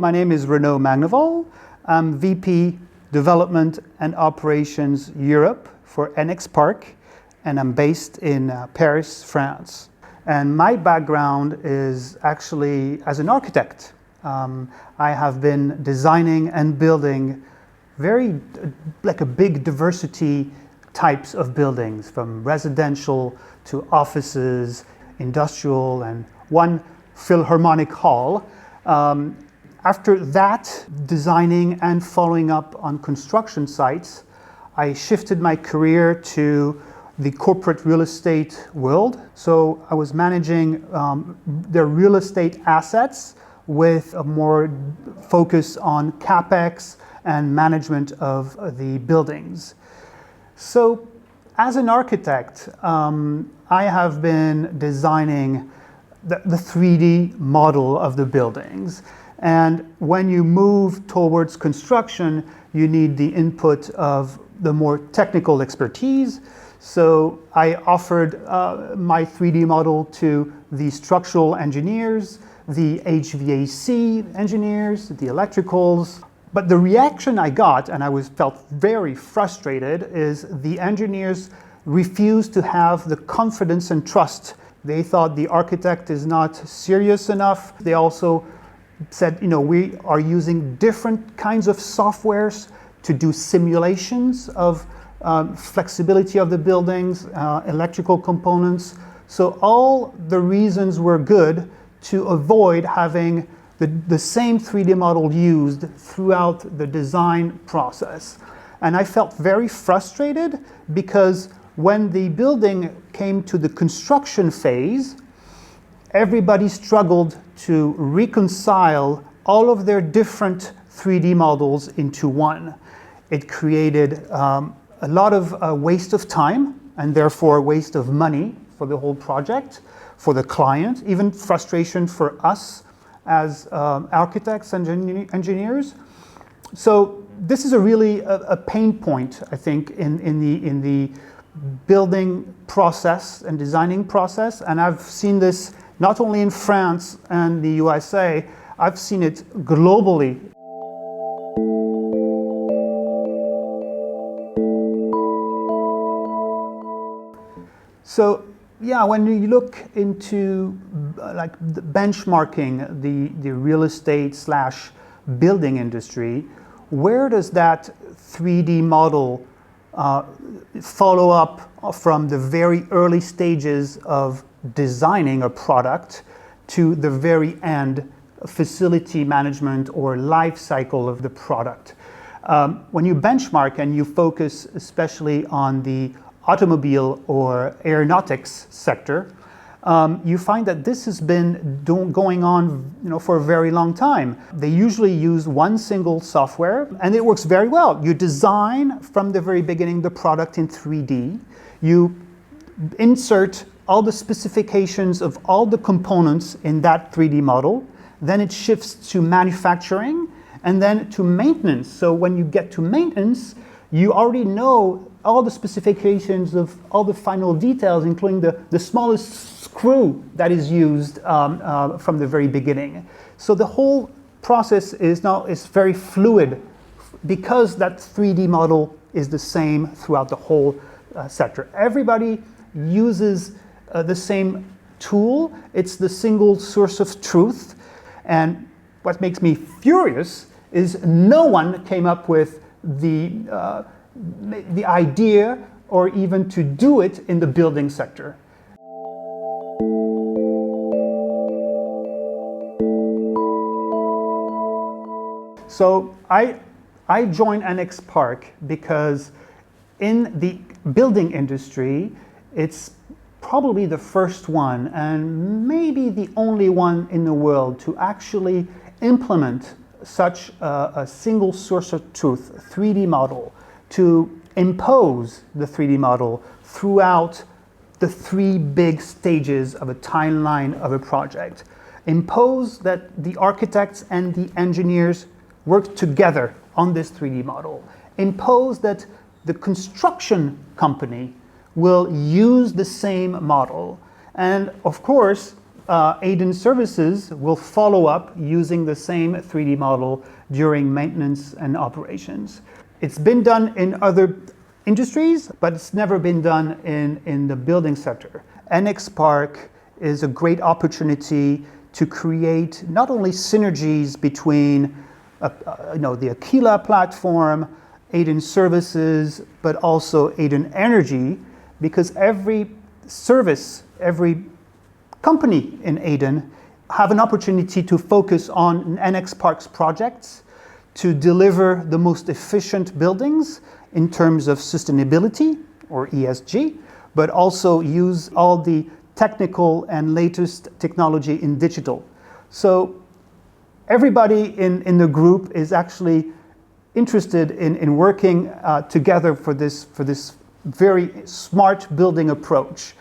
my name is Renaud Magneval. I'm VP Development and Operations Europe for NXPark, and I'm based in Paris, France. And my background is actually as an architect. I have been designing and building a big diversity types of buildings, from residential to offices, industrial, and one Philharmonic hall. After that, designing and following up on construction sites, I shifted my career to the corporate real estate world. So I was managing their real estate assets with a more focus on CapEx and management of the buildings. So as an architect, I have been designing the 3D model of the buildings. And when you move towards construction, you need the input of the more technical expertise. So I offered my 3D model to the structural engineers, the HVAC engineers, the electricals. But the reaction I got, and I felt very frustrated, is the engineers refused to have the confidence and trust. They thought the architect is not serious enough. They also said, we are using different kinds of softwares to do simulations of flexibility of the buildings, electrical components. So all the reasons were good to avoid having the same 3D model used throughout the design process. And I felt very frustrated because when the building came to the construction phase, everybody struggled to reconcile all of their different 3D models into one. It created a lot of waste of time and therefore waste of money for the whole project, for the client, even frustration for us as architects and engineers. So this is a pain point, I think, in the building process and designing process. And I've seen this not only in France and the USA, I've seen it globally. So yeah, when you look into like the benchmarking the real estate / building industry, where does that 3D model follow up from the very early stages of designing a product to the very end facility management or life cycle of the product? When you benchmark and you focus especially on the automobile or aeronautics sector, you find that this has been going on for a very long time. They usually use one single software and it works very well. You design from the very beginning the product in 3D. You insert all the specifications of all the components in that 3D model. Then it shifts to manufacturing and then to maintenance. So when you get to maintenance, you already know all the specifications of all the final details, including the smallest screw that is used from the very beginning. So the whole process is very fluid because that 3D model is the same throughout the whole sector. Everybody uses the same tool. It's the single source of truth. And what makes me furious is no one came up with the idea or even to do it in the building sector. So I joined NXPark because in the building industry, it's probably the first one and maybe the only one in the world to actually implement such a single source of truth, 3D model, to impose the 3D model throughout the 3 big stages of a timeline of a project. Impose that the architects and the engineers work together on this 3D model. Impose that the construction company will use the same model. And of course, Aiden Services will follow up using the same 3D model during maintenance and operations. It's been done in other industries, but it's never been done in the building sector. NX Park is a great opportunity to create not only synergies between the Aquila platform, Aiden Services, but also Aiden Energy, because every service, every company in Aiden have an opportunity to focus on NX Park's projects to deliver the most efficient buildings in terms of sustainability or ESG, but also use all the technical and latest technology in digital. So everybody in the group is actually interested in working together for this very smart building approach.